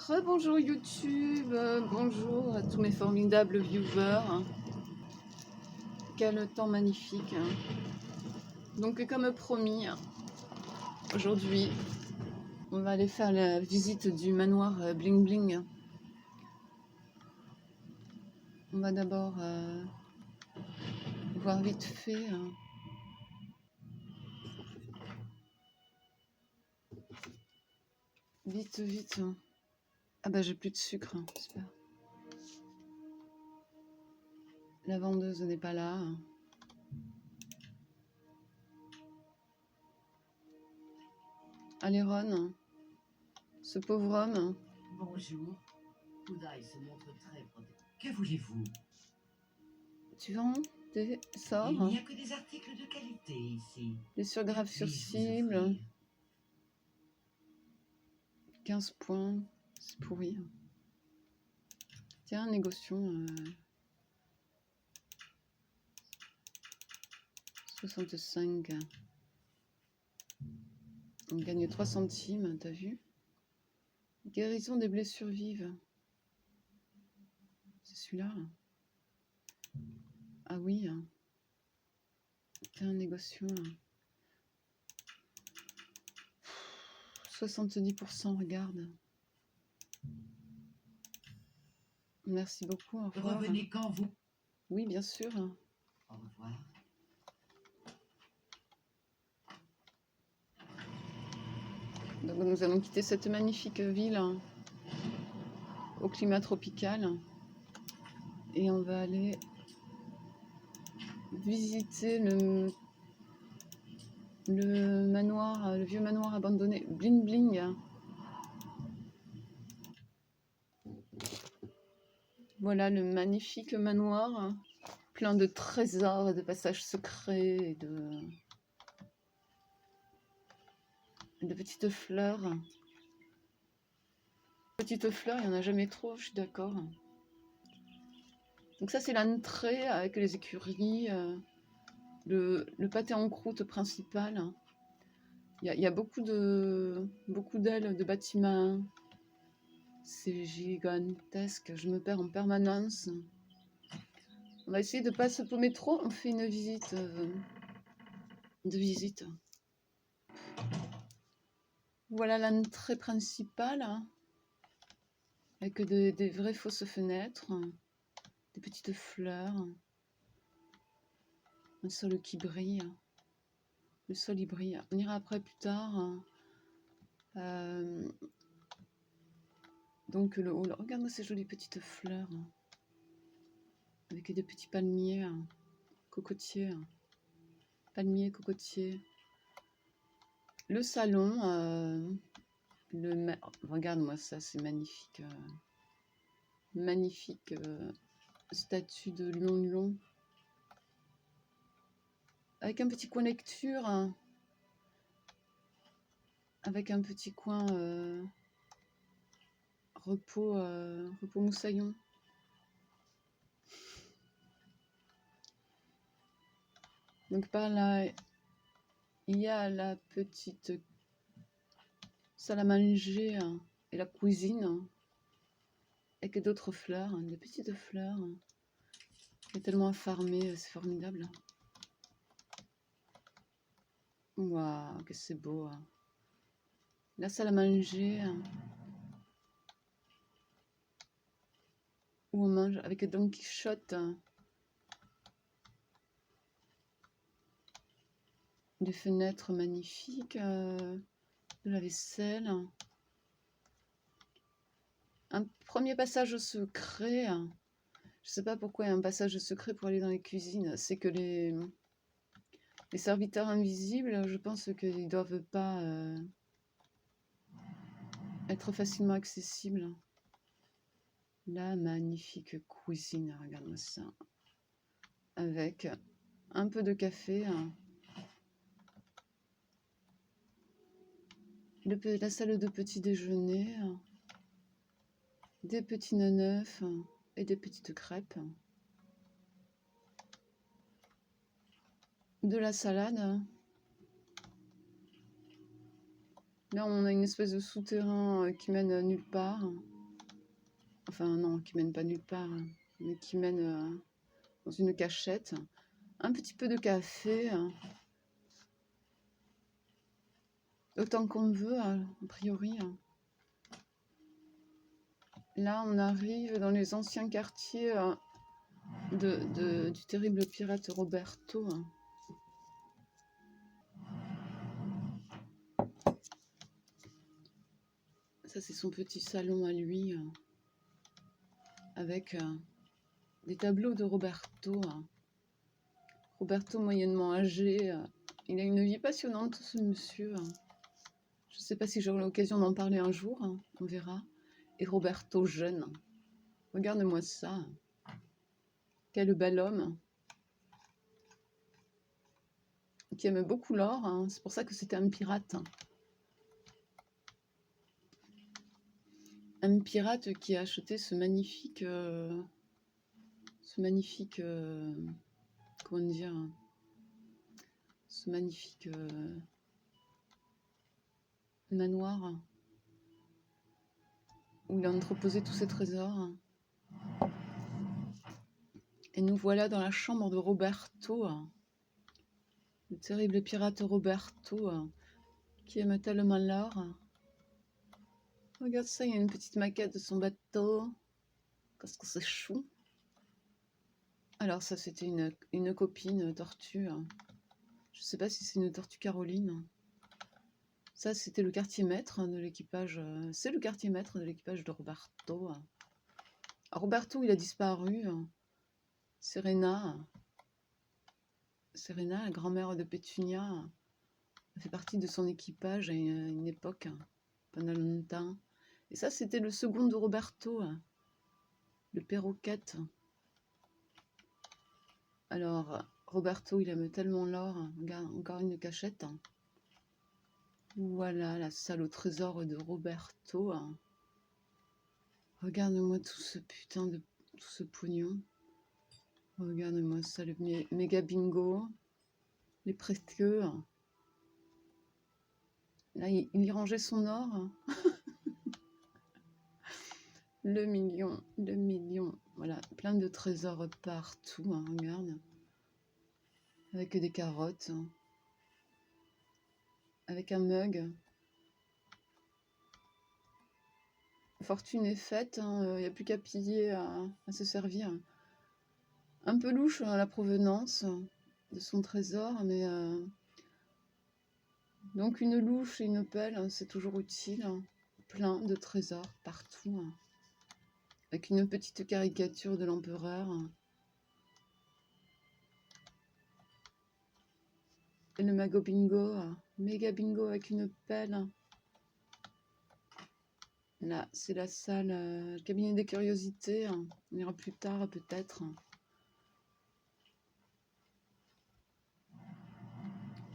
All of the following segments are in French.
Rebonjour YouTube, bonjour à tous mes formidables viewers. Quel temps magnifique. Donc comme promis, aujourd'hui, on va aller faire la visite du manoir Bling Bling. On va d'abord voir vite fait. Vite. Ah bah j'ai plus de sucre, super. La vendeuse n'est pas là. Allez Ron, ce pauvre homme. Bonjour. Kudai se montre très protecteur. Que voulez-vous? Tu vends des sorts? Il n'y a que des articles de qualité ici. Les surgraphes Que sur puis-je vous cible. offrir? 15 points, c'est pourri. Tiens, négocions. 65. On gagne 3 centimes, t'as vu? Guérison des blessures vives. C'est celui-là. Ah oui. Tiens, négocions. 70%, regarde. Merci beaucoup, au revoir. Revenez quand vous... Oui, bien sûr. Au revoir. Donc nous allons quitter cette magnifique ville au climat tropical. Et on va aller visiter le manoir, le vieux manoir abandonné Bling Bling. Voilà le magnifique manoir, plein de trésors et de passages secrets et de petites fleurs. Petites fleurs, il n'y en a jamais trop, je suis d'accord. Donc ça c'est l'entrée avec les écuries, le pâté en croûte principal. Il y a beaucoup d'ailes de bâtiments. C'est gigantesque, je me perds en permanence. On va essayer de ne pas se paumer trop, on fait une visite de visite. Voilà l'entrée principale, avec des vraies fausses fenêtres, des petites fleurs, un sol qui brille. Le sol il brille. On ira après plus tard. Donc le hall, regarde-moi ces jolies petites fleurs, avec des petits palmiers, cocotiers, palmiers, cocotiers. Le salon, regarde-moi ça, c'est magnifique. Magnifique statue de Lion. Avec un petit coin lecture, avec un petit coin repos moussaillon. Donc par là, il y a la petite salle à manger et la cuisine, avec d'autres fleurs, des petites fleurs. Il y a tellement à farmer, c'est formidable. Waouh, que c'est beau. La salle à manger, où on mange avec Don Quichotte. Des fenêtres magnifiques, de la vaisselle. Un premier passage secret. Je sais pas pourquoi il y a un passage secret pour aller dans les cuisines. C'est que les serviteurs invisibles, je pense qu'ils ne doivent pas être facilement accessibles. La magnifique cuisine, regarde-moi ça. Avec un peu de café. La salle de petit déjeuner. Des petits neufs et des petites crêpes. De la salade. Là, on a une espèce de souterrain qui mène nulle part. Enfin non, qui mène pas nulle part, mais qui mène dans une cachette. Un petit peu de café, autant qu'on veut, a priori. Là, on arrive dans les anciens quartiers du terrible pirate Roberto. Ça, c'est son petit salon à lui, avec des tableaux de Roberto. Roberto, moyennement âgé. Il a une vie passionnante, ce monsieur. Je ne sais pas si j'aurai l'occasion d'en parler un jour, on verra. Et Roberto jeune. Regarde-moi ça. Quel bel homme. Qui aime beaucoup l'or. C'est pour ça que c'était un pirate. Un pirate qui a acheté ce magnifique... comment dire, ce magnifique manoir où il a entreposé tous ses trésors. Et nous voilà dans la chambre de Roberto, le terrible pirate Roberto, qui aime tellement l'or. Regarde ça, il y a une petite maquette de son bateau. Qu'est-ce que c'est chou. Alors ça, c'était une copine tortue. Je ne sais pas si c'est une tortue Caroline. Ça, c'était le quartier maître de l'équipage. C'est le quartier maître de l'équipage de Roberto. Alors, Roberto, il a disparu. Serena, la grand-mère de Pétunia, a fait partie de son équipage à une époque, pendant longtemps. Et ça, c'était le second de Roberto, le perroquette. Alors, Roberto, il aime tellement l'or. Regarde, encore une cachette. Voilà la salle au trésor de Roberto. Regarde-moi tout ce putain de... tout ce pognon. Regarde-moi ça, le méga bingo. Les précieux. Là, il y rangeait son or. Le million. Voilà, plein de trésors partout, regarde. Avec des carottes. Avec un mug. Fortune est faite, il n'y a plus qu'à piller, à se servir. Un peu louche la provenance de son trésor, mais... donc une louche et une pelle, c'est toujours utile. Plein de trésors partout. Avec une petite caricature de l'empereur. Et le mago bingo, méga bingo avec une pelle. Là, c'est la salle, le cabinet des curiosités. On ira plus tard, peut-être.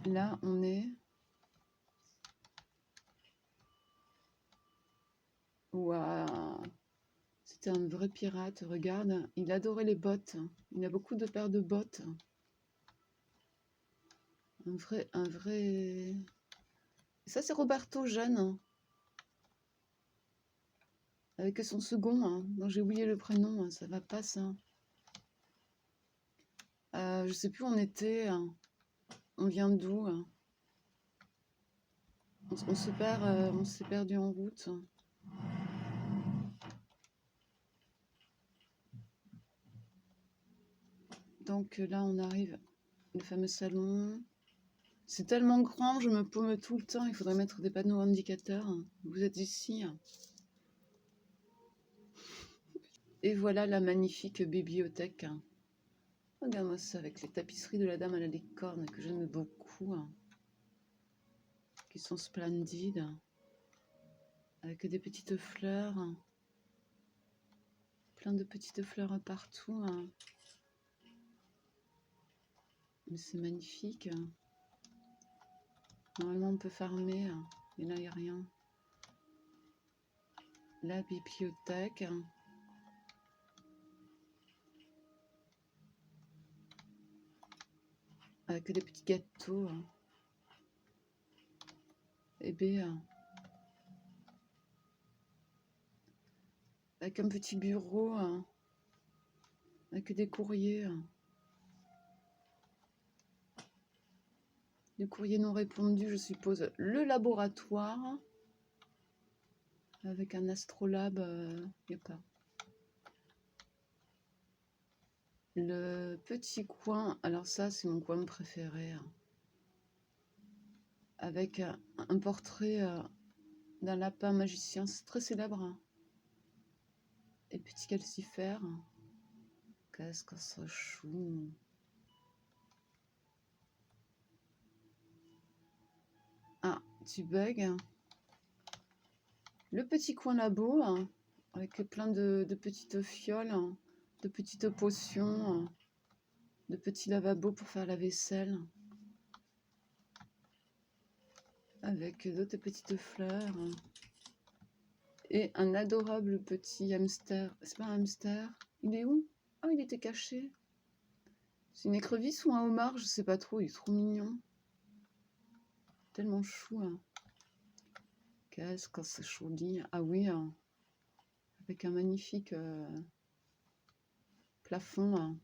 Là, on est... Waouh! C'était un vrai pirate, regarde. Il adorait les bottes. Il a beaucoup de paires de bottes. Un vrai... Ça, c'est Roberto jeune. Avec son second, dont j'ai oublié le prénom. Ça va pas, ça. Je sais plus où on était. On vient d'où? On se perd, on s'est perdu en route. Donc là, on arrive, le fameux salon. C'est tellement grand, je me paume tout le temps. Il faudrait mettre des panneaux indicateurs. Vous êtes ici. Et voilà la magnifique bibliothèque. Regarde-moi ça avec les tapisseries de la dame à la licorne que j'aime beaucoup. Qui sont splendides. Avec des petites fleurs. Plein de petites fleurs partout. Mais c'est magnifique. Normalement, on peut farmer. Et là, il n'y a rien. La bibliothèque. Avec des petits gâteaux. Et bien... avec un petit bureau, avec des courriers. Des courriers non répondus, je suppose. Le laboratoire, avec un astrolabe, il n'y a pas. Le petit coin, alors ça c'est mon coin préféré, avec un portrait d'un lapin magicien, c'est très célèbre. Et petit calcifère, qu'est-ce que c'est chou. Ah, tu bugs. Le petit coin labo, avec plein de petites fioles, de petites potions, de petits lavabos pour faire la vaisselle, avec d'autres petites fleurs, et un adorable petit hamster. C'est pas un hamster, il est où? Ah, il était caché. C'est une écrevisse ou un homard, je sais pas trop, il est trop mignon. Tellement chou. Qu'est-ce que c'est joli. Ah oui, avec un magnifique plafond.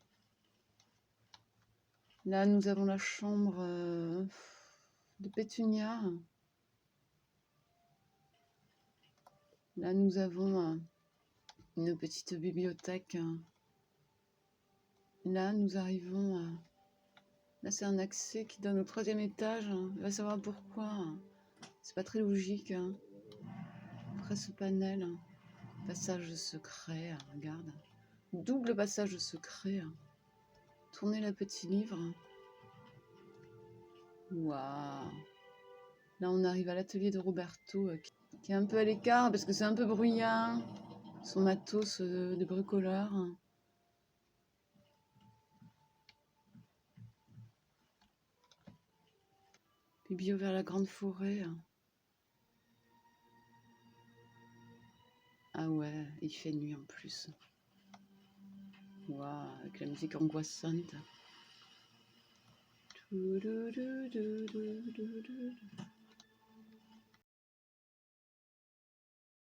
Là, nous avons la chambre de Pétunia. Là, nous avons une petite bibliothèque. Là, nous arrivons... Là, c'est un accès qui donne au 3e étage. On va savoir pourquoi. C'est pas très logique. Après ce panel, passage secret, regarde. Double passage secret. Tournez le petit livre. Waouh! Là, on arrive à l'atelier de Roberto, qui est un peu à l'écart parce que c'est un peu bruyant. Son matos de bricoleur. Puis bio vers la grande forêt. Ah ouais, il fait nuit en plus. Waouh, avec la musique angoissante.